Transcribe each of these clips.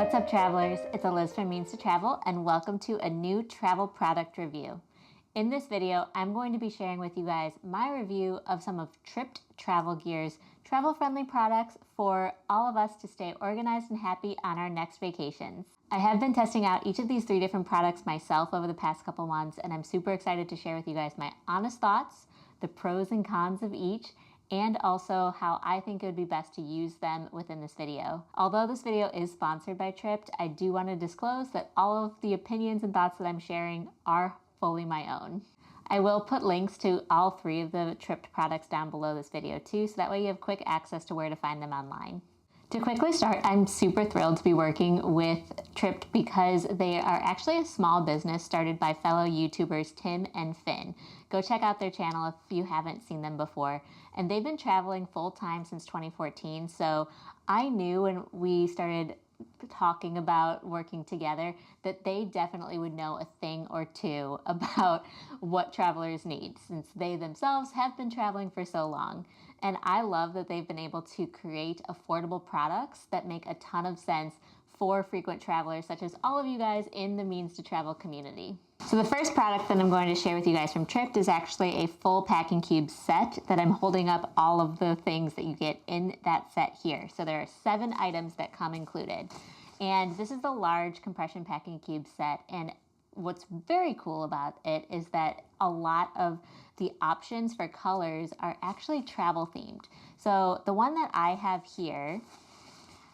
What's up, travelers? It's Eliz from Means to Travel, and welcome to a new travel product review. In this video, I'm going to be sharing with you guys my review of some of Tripped Travel Gear's travel-friendly products for all of us to stay organized and happy on our next vacations. I have been testing out each of these 3 different products myself over the past couple months, and I'm super excited to share with you guys my honest thoughts, the pros and cons of each, and also how I think it would be best to use them within this video. Although this video is sponsored by Tripped, I do want to disclose that all of the opinions and thoughts that I'm sharing are fully my own. I will put links to all 3 of the Tripped products down below this video too, so that way you have quick access to where to find them online. To quickly start, I'm super thrilled to be working with Tripped because they are actually a small business started by fellow YouTubers Tim and Finn. Go check out their channel if you haven't seen them before. And they've been traveling full-time since 2014, so I knew when we started talking about working together that they definitely would know a thing or two about what travelers need, since they themselves have been traveling for so long. And I love that they've been able to create affordable products that make a ton of sense for frequent travelers, such as all of you guys in the Means to Travel community. So the first product that I'm going to share with you guys from Tripped is actually a full packing cube set that I'm holding up all of the things that you get in that set here. So there are 7 items that come included. And this is the large compression packing cube set. And what's very cool about it is that a lot of the options for colors are actually travel themed. So the one that I have here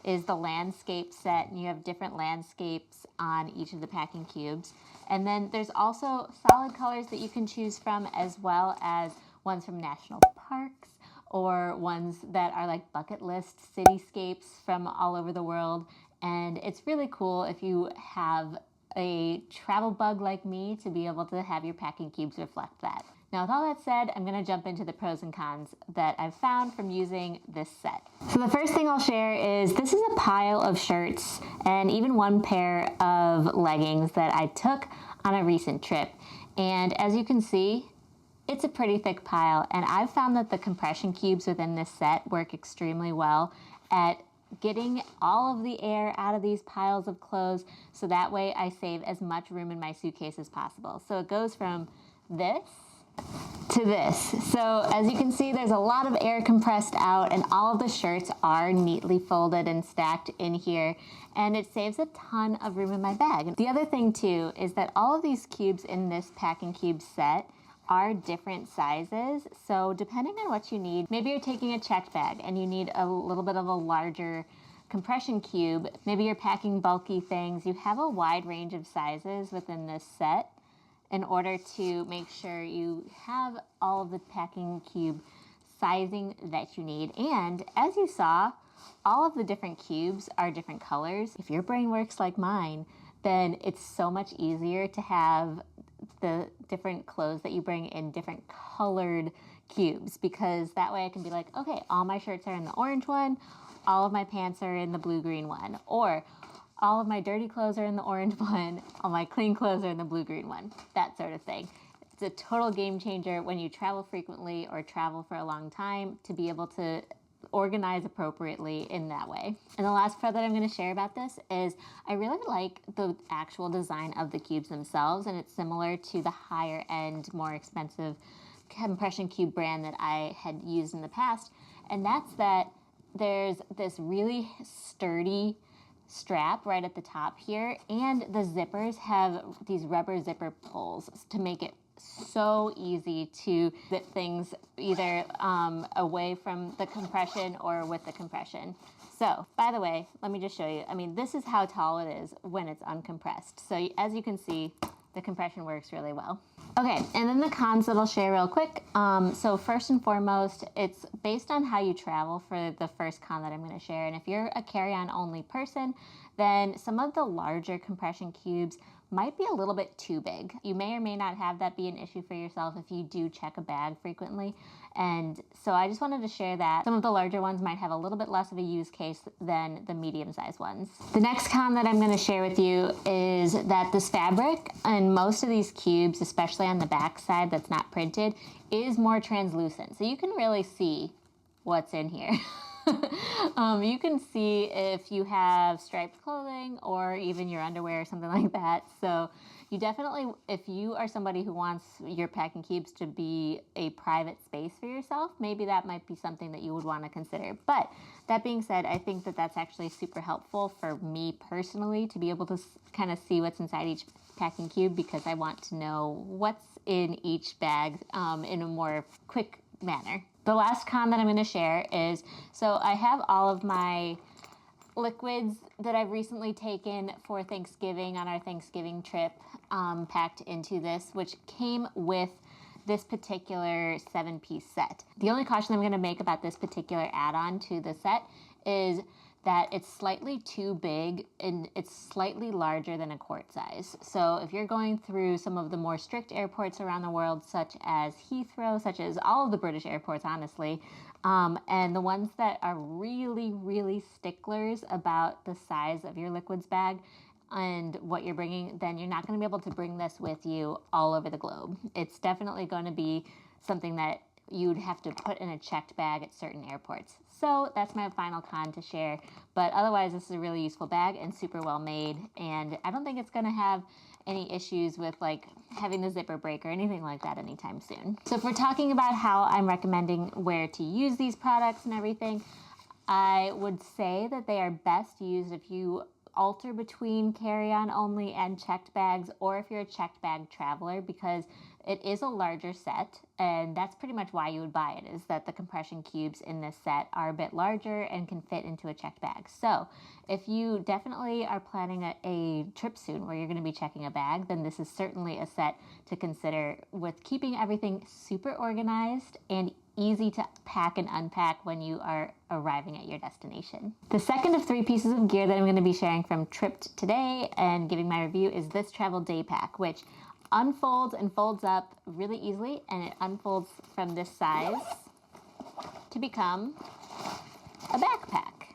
is the landscape set, and you have different landscapes on each of the packing cubes. And then there's also solid colors that you can choose from, as well as ones from national parks or ones that are like bucket list cityscapes from all over the world. And it's really cool if you have a travel bug like me to be able to have your packing cubes reflect that. Now, with all that said, I'm going to jump into the pros and cons that I've found from using this set. So the first thing I'll share is this is a pile of shirts and even one pair of leggings that I took on a recent trip. And as you can see, it's a pretty thick pile, and I've found that the compression cubes within this set work extremely well at getting all of the air out of these piles of clothes, so that way I save as much room in my suitcase as possible. So it goes from this to this. So as you can see, there's a lot of air compressed out, and all of the shirts are neatly folded and stacked in here, and it saves a ton of room in my bag. The other thing too is that all of these cubes in this packing cube set are different sizes, so depending on what you need, maybe you're taking a checked bag and you need a little bit of a larger compression cube, maybe you're packing bulky things, you have a wide range of sizes within this set in order to make sure you have all of the packing cube sizing that you need. And as you saw, all of the different cubes are different colors. If your brain works like mine, then it's so much easier to have the different clothes that you bring in different colored cubes, because that way I can be like, okay, all my shirts are in the orange one, all of my pants are in the blue-green one, or all of my dirty clothes are in the orange one, all my clean clothes are in the blue-green one, that sort of thing. It's a total game changer when you travel frequently or travel for a long time to be able to organize appropriately in that way. And the last part that I'm going to share about this is I really like the actual design of the cubes themselves, and it's similar to the higher end, more expensive compression cube brand that I had used in the past, and that's that there's this really sturdy strap right at the top here, and the zippers have these rubber zipper pulls to make it so easy to zip things either away from the compression or with the compression. So, by the way, let me just show you. I mean, this is how tall it is when it's uncompressed. So as you can see, the compression works really well. Okay, and then the cons that I'll share real quick. So first and foremost, it's based on how you travel for the first con that I'm going to share. And if you're a carry-on only person, then some of the larger compression cubes might be a little bit too big. You may or may not have that be an issue for yourself if you do check a bag frequently. And so I just wanted to share that some of the larger ones might have a little bit less of a use case than the medium-sized ones. The next con that I'm going to share with you is that this fabric and most of these cubes, especially on the back side that's not printed, is more translucent. So you can really see what's in here. You can see if you have striped clothing or even your underwear or something like that. So you definitely, if you are somebody who wants your packing cubes to be a private space for yourself, maybe that might be something that you would want to consider. But that being said, I think that that's actually super helpful for me personally to be able to kind of see what's inside each packing cube, because I want to know what's in each bag in a more quick manner. The last con that I'm going to share is, so I have all of my liquids that I've recently taken for Thanksgiving on our Thanksgiving trip packed into this, which came with this particular 7-piece set. The only caution I'm going to make about this particular add-on to the set is that it's slightly too big and it's slightly larger than a quart size. So if you're going through some of the more strict airports around the world, such as Heathrow, such as all of the British airports, honestly, and the ones that are really, really sticklers about the size of your liquids bag and what you're bringing, then you're not going to be able to bring this with you all over the globe. It's definitely going to be something that you'd have to put in a checked bag at certain airports. So that's my final con to share. But otherwise, this is a really useful bag and super well made. And I don't think it's going to have any issues with like having the zipper break or anything like that anytime soon. So if we're talking about how I'm recommending where to use these products and everything, I would say that they are best used if you alter between carry-on only and checked bags, or if you're a checked bag traveler, because it is a larger set, and that's pretty much why you would buy it, is that the compression cubes in this set are a bit larger and can fit into a checked bag. So if you definitely are planning a trip soon where you're going to be checking a bag, then this is certainly a set to consider, with keeping everything super organized and easy to pack and unpack when you are arriving at your destination. The second of 3 pieces of gear that I'm going to be sharing from Tripped today and giving my review is this travel day pack, which unfolds and folds up really easily, and it unfolds from this size to become a backpack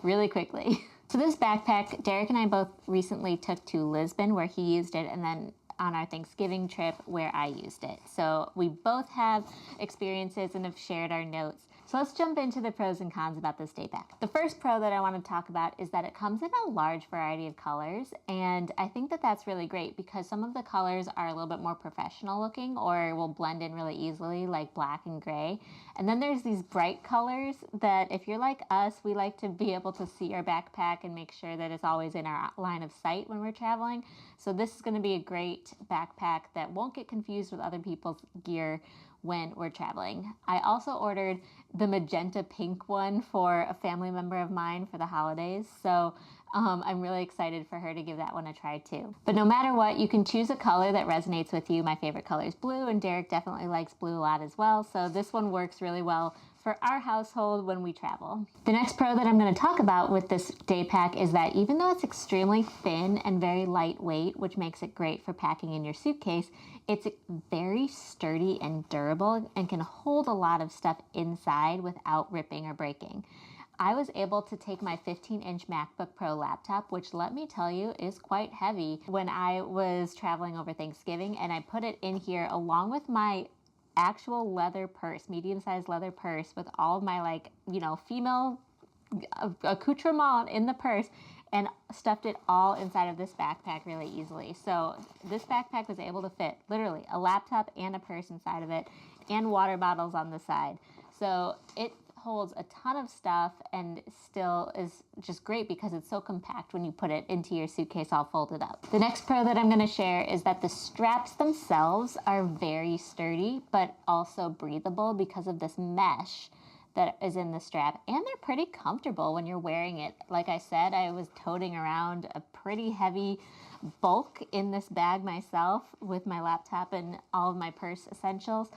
really quickly. So this backpack, Derek and I both recently took to Lisbon where he used it, and then on our Thanksgiving trip where I used it. So we both have experiences and have shared our notes. So let's jump into the pros and cons about this day pack. The first pro that I want to talk about is that it comes in a large variety of colors, and I think that that's really great because some of the colors are a little bit more professional looking or will blend in really easily, like black and gray. And then there's these bright colors that, if you're like us, we like to be able to see our backpack and make sure that it's always in our line of sight when we're traveling. So this is going to be a great backpack that won't get confused with other people's gear when we're traveling. I also ordered the magenta pink one for a family member of mine for the holidays, so I'm really excited for her to give that one a try too. But no matter what, you can choose a color that resonates with you. My favorite color is blue, and Derek definitely likes blue a lot as well, so this one works really well for our household when we travel. The next pro that I'm going to talk about with this day pack is that even though it's extremely thin and very lightweight, which makes it great for packing in your suitcase, it's very sturdy and durable and can hold a lot of stuff inside without ripping or breaking. I was able to take my 15-inch MacBook Pro laptop, which, let me tell you, is quite heavy, when I was traveling over Thanksgiving, and I put it in here along with my actual leather purse, medium-sized leather purse, with all of my, female accoutrement in the purse, and stuffed it all inside of this backpack really easily. So this backpack was able to fit literally a laptop and a purse inside of it, and water bottles on the side. So it holds a ton of stuff and still is just great because it's so compact when you put it into your suitcase all folded up. The next pro that I'm going to share is that the straps themselves are very sturdy but also breathable because of this mesh that is in the strap, and they're pretty comfortable when you're wearing it. Like I said, I was toting around a pretty heavy bulk in this bag myself with my laptop and all of my purse essentials,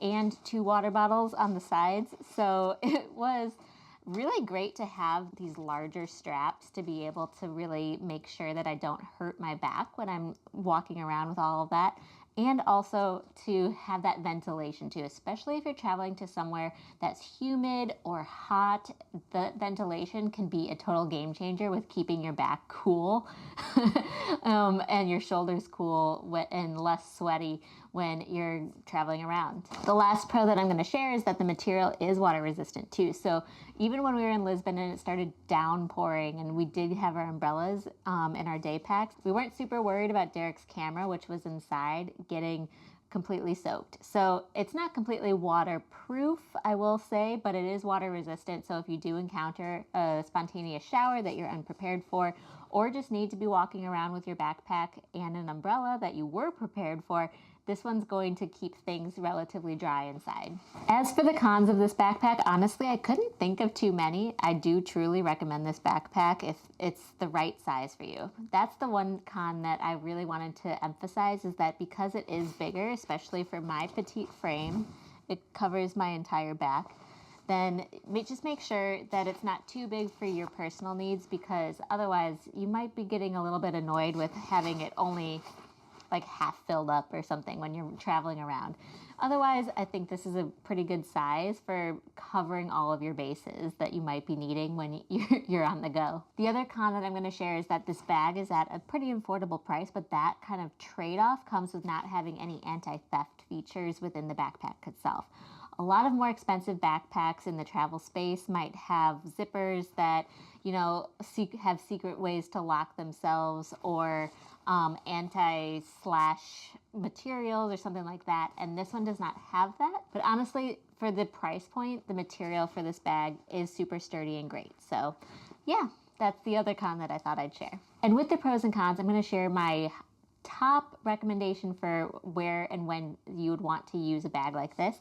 and 2 water bottles on the sides. So it was really great to have these larger straps to be able to really make sure that I don't hurt my back when I'm walking around with all of that. And also to have that ventilation too, especially if you're traveling to somewhere that's humid or hot. The ventilation can be a total game changer with keeping your back cool and your shoulders cool and less sweaty when you're traveling around. The last pro that I'm going to share is that the material is water resistant too. So even when we were in Lisbon and it started downpouring and we did have our umbrellas in our day packs, we weren't super worried about Derek's camera, which was inside, getting completely soaked. So it's not completely waterproof, I will say, but it is water resistant. So if you do encounter a spontaneous shower that you're unprepared for, or just need to be walking around with your backpack and an umbrella that you were prepared for, this one's going to keep things relatively dry inside. As for the cons of this backpack, honestly, I couldn't think of too many. I do truly recommend this backpack if it's the right size for you. That's the one con that I really wanted to emphasize, is that because it is bigger, especially for my petite frame, it covers my entire back, then just make sure that it's not too big for your personal needs, because otherwise you might be getting a little bit annoyed with having it only like half filled up or something when you're traveling around. Otherwise, I think this is a pretty good size for covering all of your bases that you might be needing when you're on the go. The other con that I'm going to share is that this bag is at a pretty affordable price, but that kind of trade-off comes with not having any anti-theft features within the backpack itself. A lot of more expensive backpacks in the travel space might have zippers that, have secret ways to lock themselves, or anti-slash materials or something like that, and this one does not have that. But honestly, for the price point, the material for this bag is super sturdy and great. So yeah, that's the other con that I thought I'd share. And with the pros and cons, I'm going to share my top recommendation for where and when you would want to use a bag like this,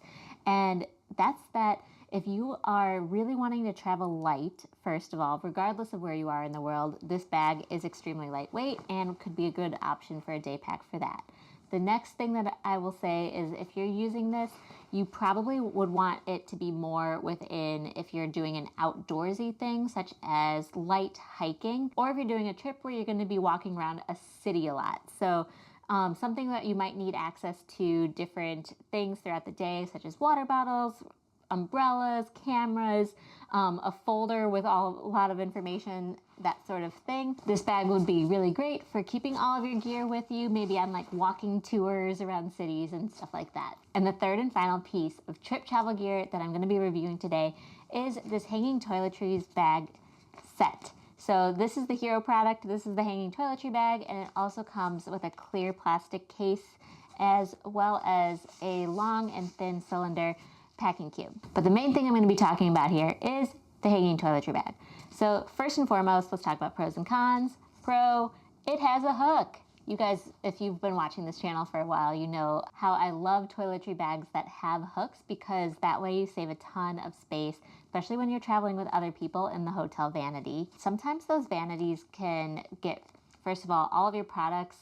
and that's that if you are really wanting to travel light, first of all, regardless of where you are in the world, this bag is extremely lightweight and could be a good option for a day pack for that. The next thing that I will say is if you're using this, you probably would want it to be more within if you're doing an outdoorsy thing, such as light hiking, or if you're doing a trip where you're going to be walking around a city a lot. So something that you might need access to different things throughout the day, such as water bottles, umbrellas, cameras, a folder with a lot of information, that sort of thing. This bag would be really great for keeping all of your gear with you, maybe on like walking tours around cities and stuff like that. And the third and final piece of trip travel gear that I'm going to be reviewing today is this hanging toiletries bag set. So this is the hero product. This is the hanging toiletry bag, and it also comes with a clear plastic case as well as a long and thin cylinder packing cube. But the main thing I'm going to be talking about here is the hanging toiletry bag. So first and foremost, let's talk about pros and cons. Pro, it has a hook. You guys, if you've been watching this channel for a while, you know how I love toiletry bags that have hooks, because that way you save a ton of space, especially when you're traveling with other people in the hotel vanity. Sometimes those vanities can get, first of all of your products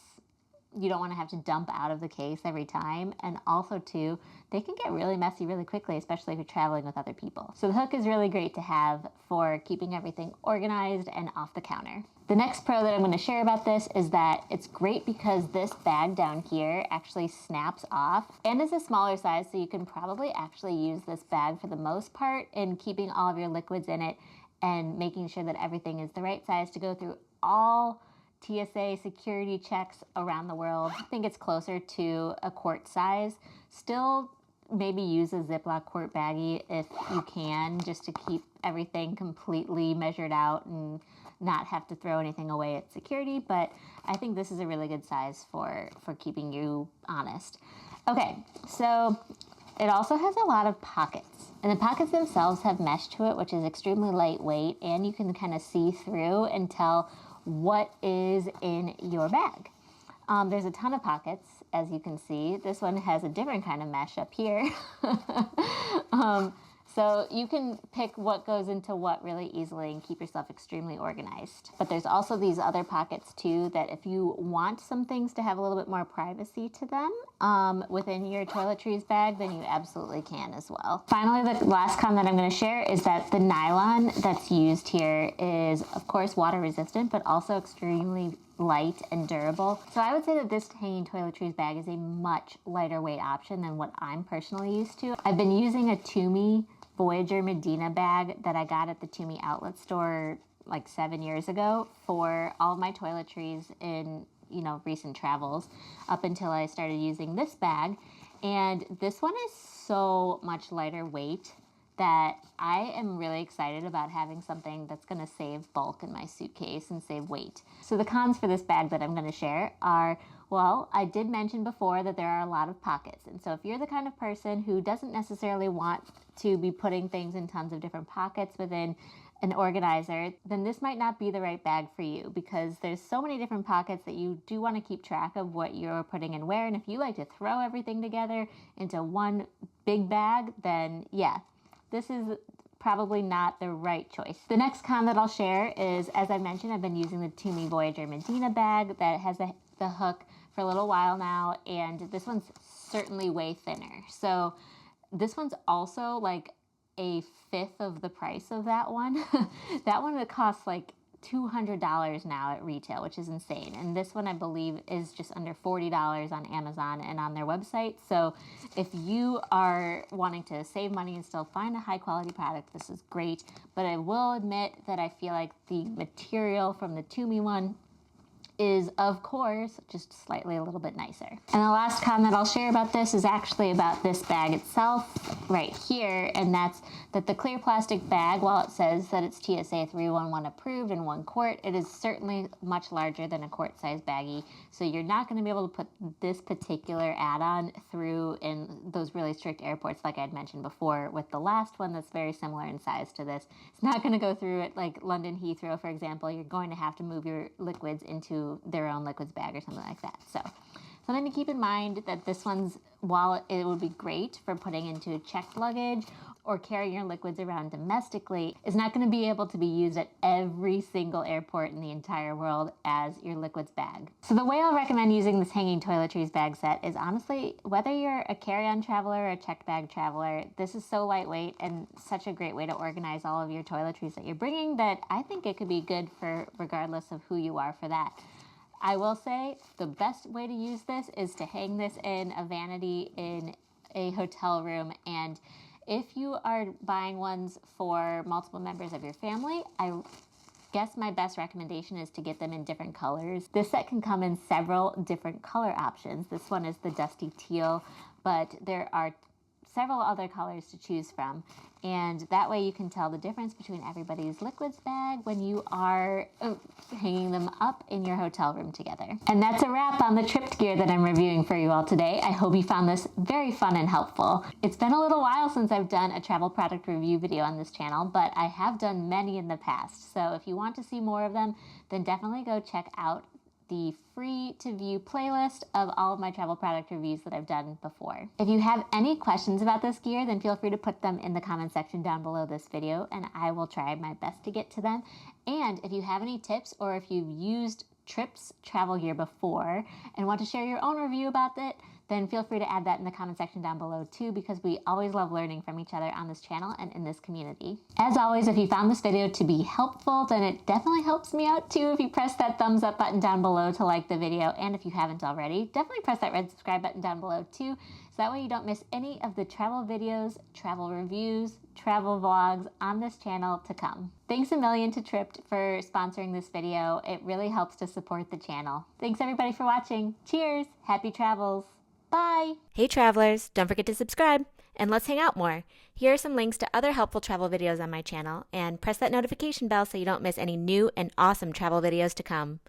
you don't want to have to dump out of the case every time, and also too, they can get really messy really quickly, especially if you're traveling with other people. So the hook is really great to have for keeping everything organized and off the counter. The next pro that I'm going to share about this is that it's great because this bag down here actually snaps off and is a smaller size, so you can probably actually use this bag for the most part in keeping all of your liquids in it and making sure that everything is the right size to go through all TSA security checks around the world. I think it's closer to a quart size. Still, maybe use a Ziploc quart baggie if you can, just to keep everything completely measured out and not have to throw anything away at security. But I think this is a really good size for keeping you honest. Okay, so it also has a lot of pockets, and the pockets themselves have mesh to it, which is extremely lightweight, and you can kind of see through and tell what is in your bag. There's a ton of pockets, as you can see. This one has a different kind of mesh up here. So you can pick what goes into what really easily and keep yourself extremely organized. But there's also these other pockets too, that if you want some things to have a little bit more privacy to them within your toiletries bag, then you absolutely can as well. Finally, the last con that I'm going to share is that the nylon that's used here is, of course, water resistant, but also extremely light and durable. So I would say that this hanging toiletries bag is a much lighter weight option than what I'm personally used to. I've been using a Toomey Voyager Medina bag that I got at the Toomey outlet store like 7 years ago for all of my toiletries in recent travels up until I started using this bag. And this one is so much lighter weight that I am really excited about having something that's going to save bulk in my suitcase and save weight. So the cons for this bag that I'm going to share are, well, I did mention before that there are a lot of pockets. And so if you're the kind of person who doesn't necessarily want to be putting things in tons of different pockets within an organizer, then this might not be the right bag for you, because there's so many different pockets that you do want to keep track of what you're putting in where. And if you like to throw everything together into one big bag, then yeah, this is probably not the right choice. The next con that I'll share is, as I mentioned, I've been using the Tumi Voyager Medina bag that has the hook for a little while now, and this one's certainly way thinner. So this one's also like a fifth of the price of that one. That one, it costs like $200 now at retail, which is insane. And this one, I believe, is just under $40 on Amazon and on their website. So if you are wanting to save money and still find a high quality product, this is great. But I will admit that I feel like the material from the Tumi one is, of course, just slightly a little bit nicer. And the last con that I'll share about this is actually about this bag itself right here, and that's that the clear plastic bag, while it says that it's TSA 311 approved in 1 quart, it is certainly much larger than a quart-sized baggie, so you're not going to be able to put this particular add-on through in those really strict airports like I had mentioned before with the last one that's very similar in size to this. It's not going to go through it like London Heathrow, for example. You're going to have to move your liquids into their own liquids bag or something like that. So something to keep in mind, that this one's, while it would be great for putting into checked luggage or carrying your liquids around domestically, is not going to be able to be used at every single airport in the entire world as your liquids bag. So the way I'll recommend using this hanging toiletries bag set is, honestly, whether you're a carry-on traveler or a checked bag traveler, this is so lightweight and such a great way to organize all of your toiletries that you're bringing that I think it could be good for regardless of who you are for that. I will say the best way to use this is to hang this in a vanity in a hotel room. And if you are buying ones for multiple members of your family, I guess my best recommendation is to get them in different colors. This set can come in several different color options. This one is the dusty teal, but there are several other colors to choose from, and that way you can tell the difference between everybody's liquids bag when you are hanging them up in your hotel room together. And that's a wrap on the tripped gear that I'm reviewing for you all today. I hope you found this very fun and helpful. It's been a little while since I've done a travel product review video on this channel, but I have done many in the past, so if you want to see more of them, then definitely go check out the free to view playlist of all of my travel product reviews that I've done before. If you have any questions about this gear, then feel free to put them in the comment section down below this video, and I will try my best to get to them. And if you have any tips, or if you've used Trips travel gear before and want to share your own review about it, then feel free to add that in the comment section down below too, because we always love learning from each other on this channel and in this community. As always, if you found this video to be helpful, then it definitely helps me out too if you press that thumbs up button down below to like the video. And if you haven't already, definitely press that red subscribe button down below too, so that way you don't miss any of the travel videos, travel reviews, travel vlogs on this channel to come. Thanks a million to Tripped for sponsoring this video. It really helps to support the channel. Thanks everybody for watching. Cheers! Happy travels! Bye! Hey travelers, don't forget to subscribe, and let's hang out more. Here are some links to other helpful travel videos on my channel, and press that notification bell so you don't miss any new and awesome travel videos to come.